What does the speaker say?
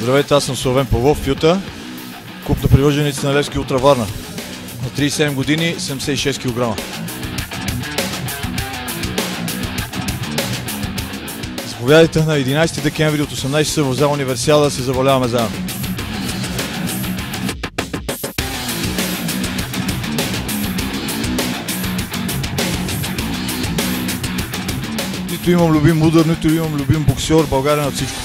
Здравейте, аз съм Славен Павлов, Фюта, клуб на привържениците на Левски Ултра Варна. На 37 години, 76 кг. Заповядайте на 11 декември от 18 часа в зала Универсиада да се заболяваме заедно. Нито имам любим удар, нито имам любим боксер, България на всичко.